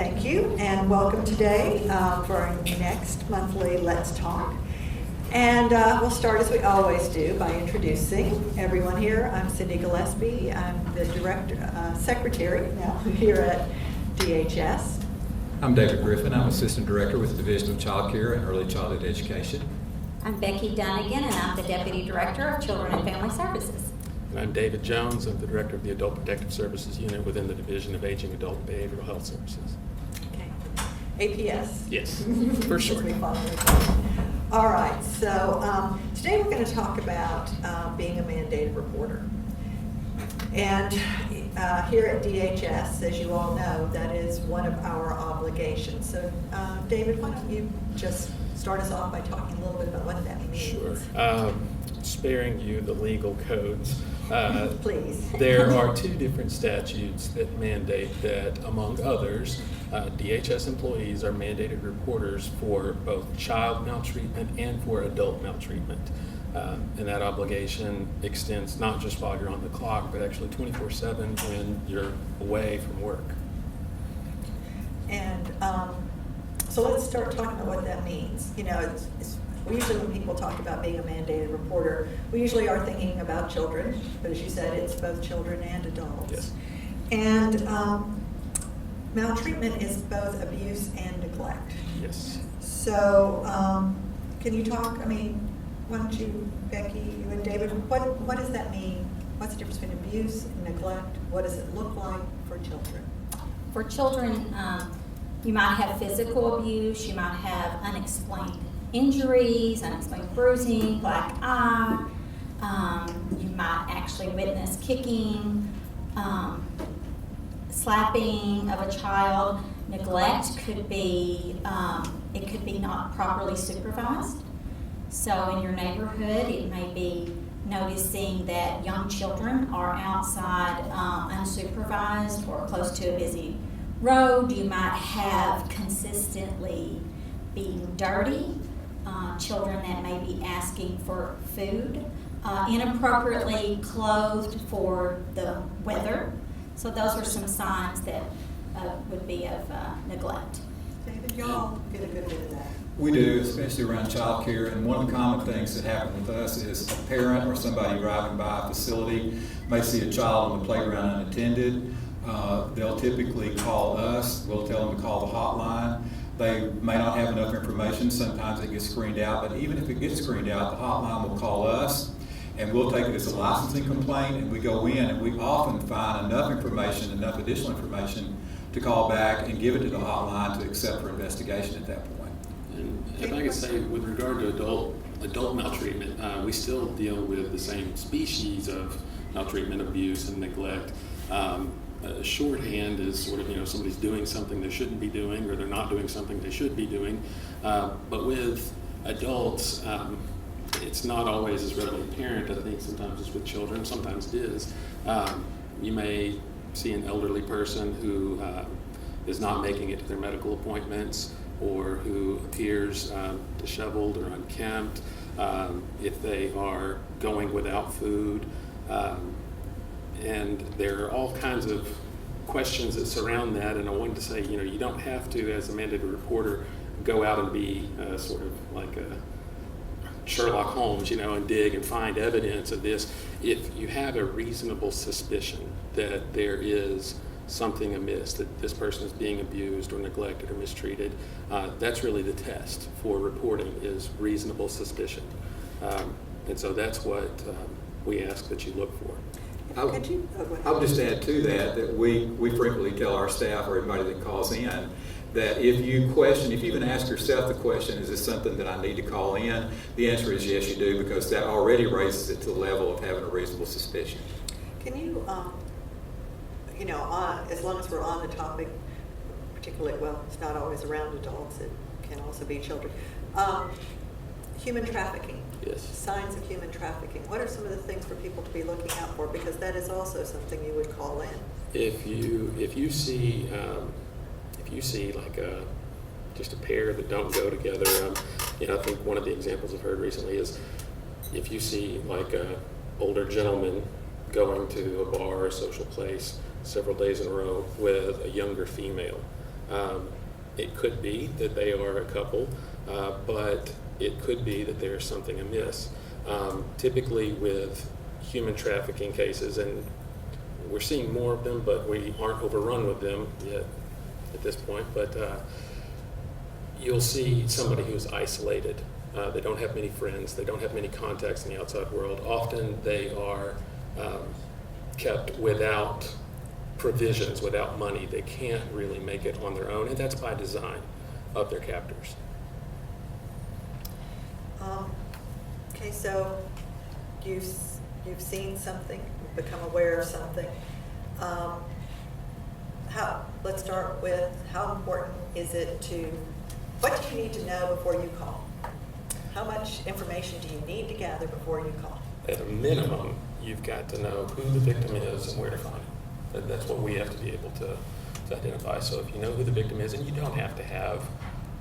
Thank you, and welcome today for our next monthly Let's Talk. And we'll start as we always do by introducing everyone here. I'm Cindy Gillespie. I'm the secretary now here at DHS. I'm David Griffin. I'm Assistant Director with the Division of Child Care and Early Childhood Education. I'm Becky Dunnigan, and I'm the Deputy Director of Children and Family Services. And I'm David Jones. I'm the Director of the Adult Protective Services Unit within the Division of Aging Adult and Behavioral Health Services. Okay. APS. Yes, for sure. All right, so today we're going to talk about being a mandated reporter. And here at DHS, as you all know, that is one of our obligations. So David, why don't you just start us off by talking a little bit about what that means? Sure. Sparing you the legal codes. Please. There are two different statutes that mandate that, among others, DHS employees are mandated reporters for both child maltreatment and for adult maltreatment. And that obligation extends not just while you're on the clock, but actually 24/7 when you're away from work. And so let's start talking about what that means. You know, usually when people talk about being a mandated reporter, we usually are thinking about children, but as you said, it's both children and adults. Yes. And maltreatment is both abuse and neglect. Yes. So can you talk, why don't you, Becky, you and David, what does that mean? What's the difference between abuse and neglect? What does it look like for children? For children, you might have physical abuse, you might have unexplained injuries, unexplained bruising, black eye, you might actually witness kicking, slapping of a child. Neglect could be, it could be not properly supervised. So in your neighborhood, it may be noticing that young children are outside unsupervised or close to a busy road. You might have consistently being dirty, children that may be asking for food, inappropriately clothed for the weather. So those are some signs that would be of neglect. David, y'all get a good bit of that. We do, especially around child care, and one of the common things that happen with us is a parent or somebody driving by a facility may see a child on the playground unattended. They'll typically call us. We'll tell them to call the hotline. They may not have enough information. Sometimes it gets screened out, but even if it gets screened out, the hotline will call us, and we'll take it as a licensing complaint, and we go in, and we often find enough information, enough additional information to call back and give it to the hotline to accept for investigation at that point. And if I could say, with regard to adult maltreatment, we still deal with the same species of maltreatment, abuse, and neglect. Shorthand is sort of, somebody's doing something they shouldn't be doing, or they're not doing something they should be doing. But with adults, it's not always as readily apparent. I think sometimes it's with children, sometimes it is. You may see an elderly person who is not making it to their medical appointments, or who appears disheveled or unkempt, if they are going without food. And there are all kinds of questions that surround that, and I wanted to say, you don't have to, as a mandated reporter, go out and be sort of like a Sherlock Holmes, and dig and find evidence of this. If you have a reasonable suspicion that there is something amiss, that this person is being abused or neglected or mistreated, that's really the test for reporting, is reasonable suspicion. And so that's what we ask that you look for. I would just add to that we frequently tell our staff or everybody that calls in that if you even ask yourself the question, is this something that I need to call in? The answer is yes, you do, because that already raises it to the level of having a reasonable suspicion. Can you, as long as we're on the topic, particularly, well, it's not always around adults, it can also be children. Human trafficking. Yes. Signs of human trafficking. What are some of the things for people to be looking out for? Because that is also something you would call in. If you see like just a pair that don't go together, I think one of the examples I've heard recently is if you see like a older gentleman going to a bar or a social place several days in a row with a younger female, It could be that they are a couple, but it could be that there's something amiss. Typically with human trafficking cases, and we're seeing more of them, but we aren't overrun with them yet at this point, but you'll see somebody who's isolated. They don't have many friends, they don't have many contacts in the outside world. Often they are kept without provisions, without money. They can't really make it on their own, and that's by design of their captors. Okay, so you've seen something, you've become aware of something. Let's start with how important is it what do you need to know before you call? How much information do you need to gather before you call? At a minimum, you've got to know who the victim is and where to find him. That's what we have to be able to identify. So if you know who the victim is, and you don't have to have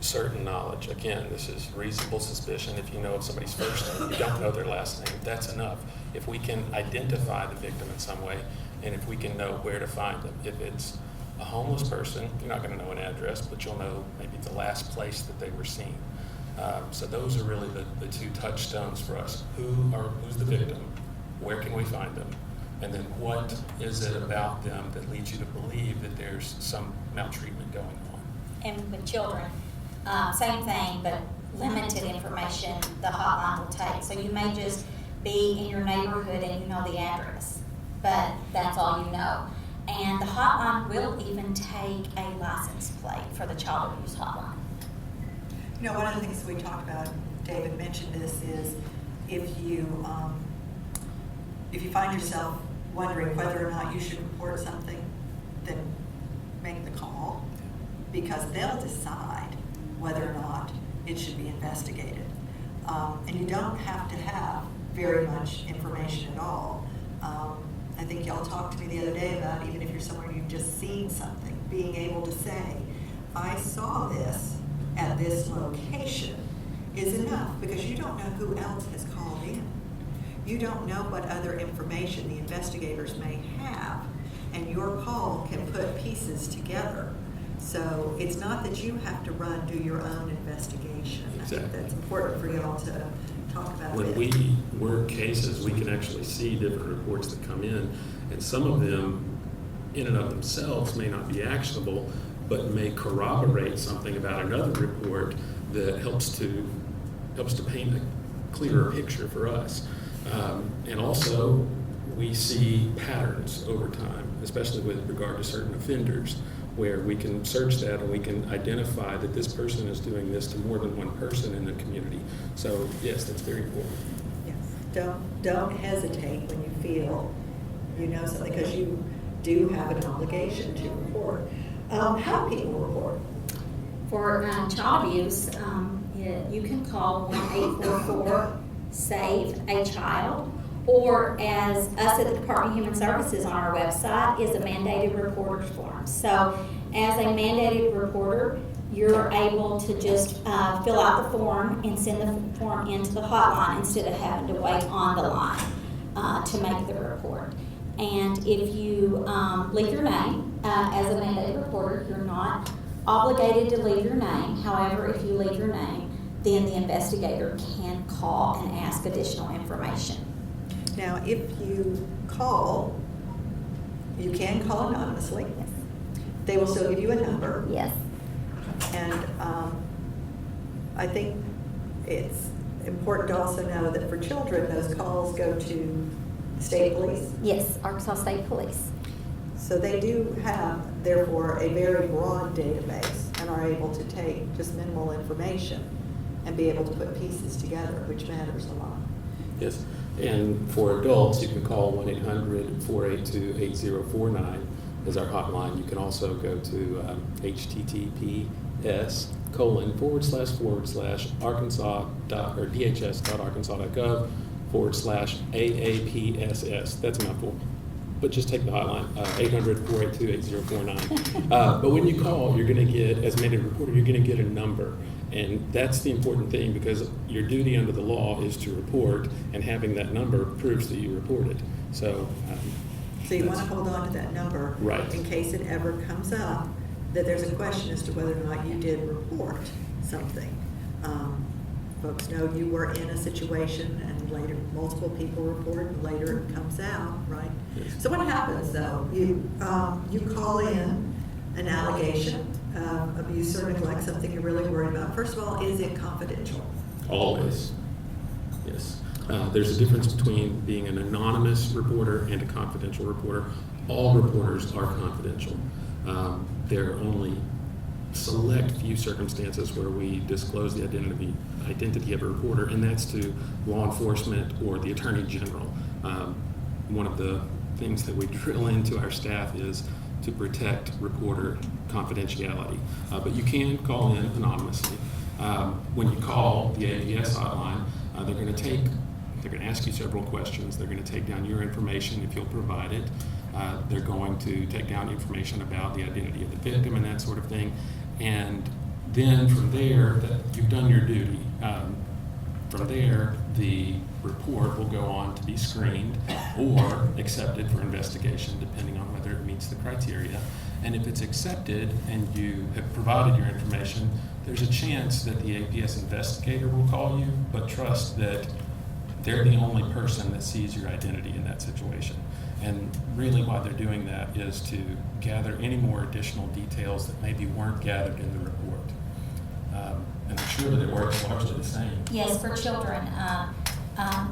certain knowledge. Again, this is reasonable suspicion. If you know of somebody's first name, you don't know their last name, that's enough. If we can identify the victim in some way, and if we can know where to find them. If it's a homeless person, you're not going to know an address, but you'll know maybe the last place that they were seen. So those are really the two touchstones for us. Who's the victim? Where can we find them? And then what is it about them that leads you to believe that there's some maltreatment going on? And with children, same thing, but limited information the hotline will take. So you may just be in your neighborhood and you know the address, but that's all you know. And the hotline will even take a license plate for the child abuse hotline. You know, one of the things we talked about, David mentioned this, is if you find yourself wondering whether or not you should report something, then make the call, because they'll decide whether or not it should be investigated. And you don't have to have very much information at all. I think y'all talked to me the other day about even if you're somewhere you've just seen something, being able to say, I saw this at this location is enough, because you don't know who else has called in. You don't know what other information the investigators may have, and your call can put pieces together. So it's not that you have to do your own investigation. Exactly. I think that's important for y'all to talk about. When we work cases, we can actually see different reports that come in, and some of them, in and of themselves, may not be actionable, but may corroborate something about another report that helps to paint a clearer picture for us. And also, we see patterns over time, especially with regard to certain offenders, where we can search that and we can identify that this person is doing this to more than one person in the community. So yes, that's very important. Yes. Don't hesitate when you feel you know something, because you do have an obligation to report. How people report? For child abuse, you can call 1-844-SAVE-A-CHILD, or as us at the Department of Human Services on our website is a mandated reporter form. So as a mandated reporter, you're able to just fill out the form and send the form into the hotline instead of having to wait on the line to make the report. And if you leave your name as a mandated reporter, you're not obligated to leave your name. However, if you leave your name, then the investigator can call and ask additional information. Now, if you call, you can call anonymously. Yes. They will still give you a number. Yes. And I think it's important to also know that for children, those calls go to state police. Yes, Arkansas State Police. So they do have, therefore, a very broad database and are able to take just minimal information and be able to put pieces together, which matters a lot. Yes, and for adults, you can call 1-800-482-8049 as our hotline. You can also go to https://arkansas.dhs.arkansas.gov/AAPSS. That's a mouthful, but just take the hotline, 800-482-8049. But when you call, you're going to get, as mandated reporter, you're going to get a number. And that's the important thing, because your duty under the law is to report, and having that number proves that you reported. So So you want to hold on to that number. Right. In case it ever comes up that there's a question as to whether or not you did report something. Folks know you were in a situation and later multiple people report and later it comes out, right? Yes. So what happens though? You call in an allegation of abuse or neglect, something you're really worried about. First of all, is it confidential? Always. Yes. There's a difference between being an anonymous reporter and a confidential reporter. All reporters are confidential. There are only select few circumstances where we disclose the identity of a reporter, and that's to law enforcement or the Attorney General. One of the things that we drill into our staff is to protect reporter confidentiality. But you can call in anonymously. When you call the APS hotline, they're going to ask you several questions. They're going to take down your information if you'll provide it. They're going to take down information about the identity of the victim and that sort of thing. And then from there, you've done your duty. From there, the report will go on to be screened or accepted for investigation, depending on whether it meets the criteria. And if it's accepted and you have provided your information, there's a chance that the APS investigator will call you, but trust that they're the only person that sees your identity in that situation. And really why they're doing that is to gather any more additional details that maybe weren't gathered in the report. And I'm sure that it works largely the same. Yes, for children,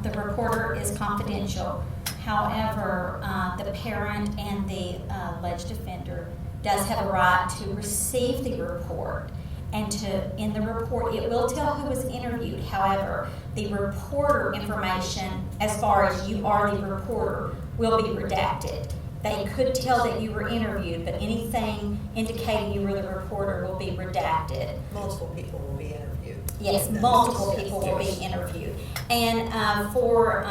the reporter is confidential. However, the parent and the alleged offender does have a right to receive the report. And in the report, it will tell who was interviewed. However, the reporter information, as far as you are the reporter, will be redacted. They could tell that you were interviewed, but anything indicating you were the reporter will be redacted. Multiple people will be interviewed. Yes, multiple people will be interviewed. And for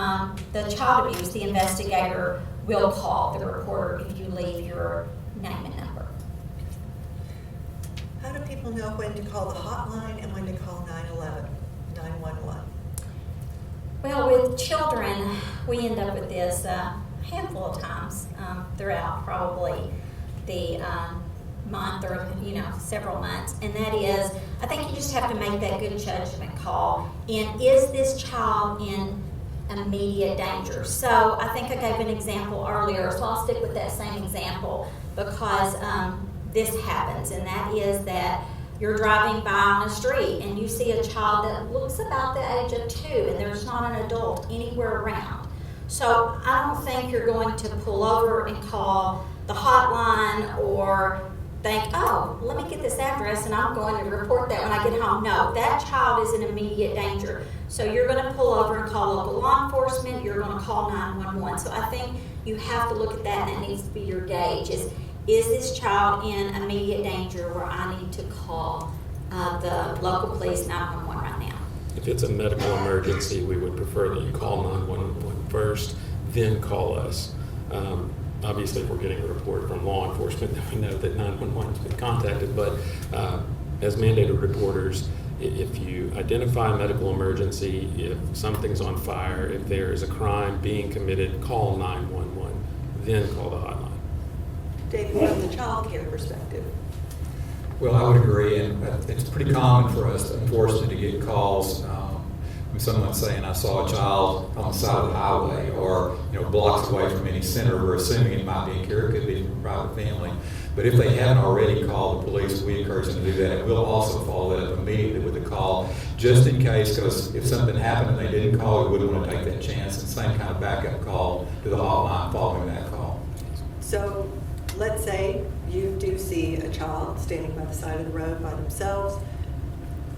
the child abuse, the investigator will call the reporter if you leave your name and number. How do people know when to call the hotline and when to call 911? Well, with children, we end up with this a handful of times throughout probably the month or several months, and that is, I think you just have to make that good judgment call. And is this child in immediate danger? So I think I gave an example earlier, so I'll stick with that same example because this happens, and that is that you're driving by on a street and you see a child that looks about the age of 2 and there's not an adult anywhere around. So I don't think you're going to pull over and call the hotline or think, oh, let me get this address and I'm going to report that when I get home. No, that child is in immediate danger. So you're going to pull over and call local law enforcement, you're going to call 911. So I think you have to look at that, and that needs to be your gauge. Is this child in immediate danger where I need to call the local police 911 right now? If it's a medical emergency, we would prefer that you call 911 first, then call us. Obviously, if we're getting a report from law enforcement, then we know that 911 has been contacted. But as mandated reporters, if you identify a medical emergency, if something's on fire, if there is a crime being committed, call 911, then call the hotline. David, from the child care perspective. Well, I would agree, and it's pretty common for us, unfortunately, to get calls from someone saying, I saw a child on the side of the highway, or blocks away from any center. We're assuming it might be in care, it could be from a private family. But if they haven't already called the police, we encourage them to do that. And we'll also follow that up immediately with a call, just in case, because if something happened and they didn't call, we wouldn't want to take that chance. And same kind of backup call to the hotline following that call. So let's say you do see a child standing by the side of the road by themselves,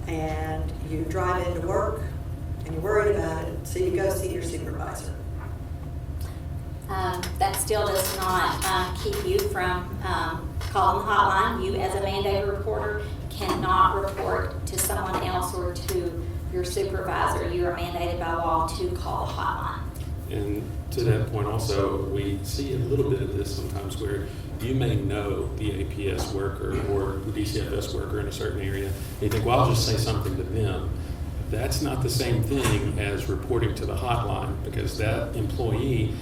and you drive into work and you're worried about it, so you go see your supervisor. That still does not keep you from calling the hotline. You, as a mandated reporter, cannot report to someone else or to your supervisor. You are mandated by law to call the hotline. And to that point also, we see a little bit of this sometimes where you may know the APS worker or the DCFS worker in a certain area, and you think, well, I'll just say something to them. That's not the same thing as reporting to the hotline, because that employee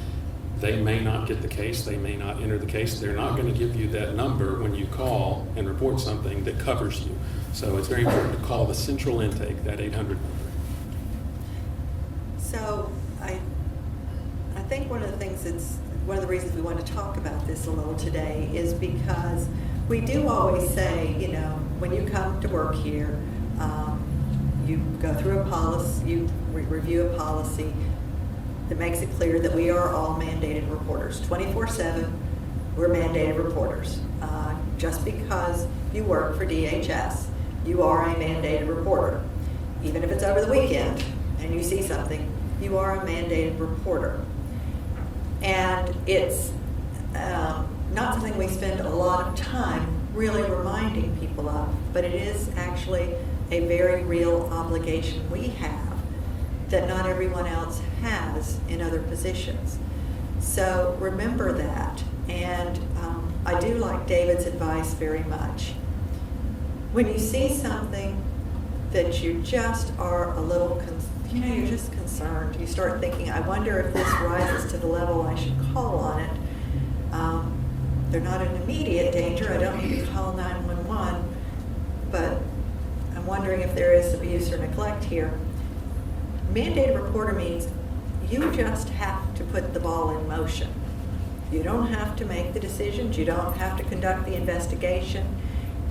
They may not get the case, they may not enter the case. They're not going to give you that number when you call and report something that covers you. So it's very important to call the central intake, that 800 number. So I think one of the things one of the reasons we want to talk about this a little today is because we do always say, you know, when you come to work here, you go through a policy, you review a policy that makes it clear that we are all mandated reporters. 24/7, we're mandated reporters. Just because you work for DHS, you are a mandated reporter. Even if it's over the weekend and you see something, you are a mandated reporter. And it's not something we spend a lot of time really reminding people of, but it is actually a very real obligation we have that not everyone else has in other positions. So remember that. And I do like David's advice very much. When you see something that you just are a little, you're just concerned, you start thinking, I wonder if this rises to the level I should call on it. They're not in immediate danger. I don't need to call 911, but I'm wondering if there is abuse or neglect here. Mandated reporter means you just have to put the ball in motion. You don't have to make the decisions. You don't have to conduct the investigation.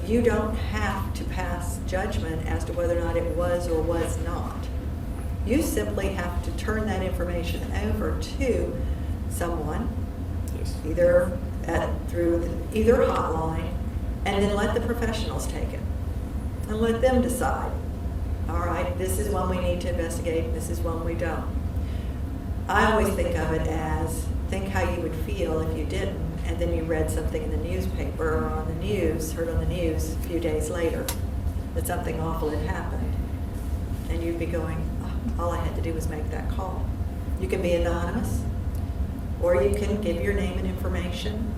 You don't have to pass judgment as to whether or not it was or was not. You simply have to turn that information over to someone, Yes. either through either hotline, and then let the professionals take it and let them decide. All right, this is one we need to investigate, this is one we don't. I always think of it as, think how you would feel if you didn't, and then you read something in the newspaper or on the news, heard on the news a few days later that something awful had happened. And you'd be going, oh, all I had to do was make that call. You can be anonymous, or you can give your name and information,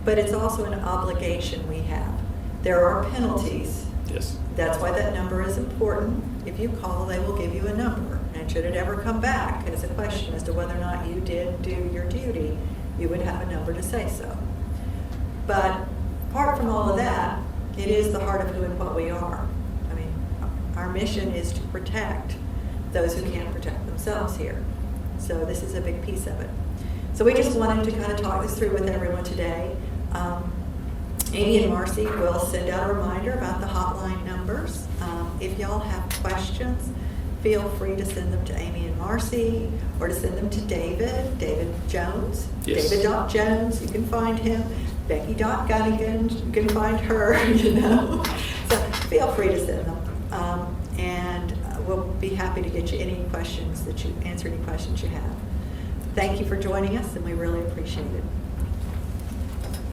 but it's also an obligation we have. There are penalties. Yes. That's why that number is important. If you call, they will give you a number. And should it ever come back as a question as to whether or not you did do your duty, you would have a number to say so. But apart from all of that, it is the heart of who and what we are. I mean, our mission is to protect those who can't protect themselves here. So this is a big piece of it. So we just wanted to kind of talk this through with everyone today. Amy and Marcy will send out a reminder about the hotline numbers. If y'all have questions, feel free to send them to Amy and Marcy, or to send them to David Jones. Yes. David.Jones, you can find him. Becky.Gunnigan, you can find her, you know. So feel free to send them. And we'll be happy to get you any questions answer any questions you have. Thank you for joining us, and we really appreciate it.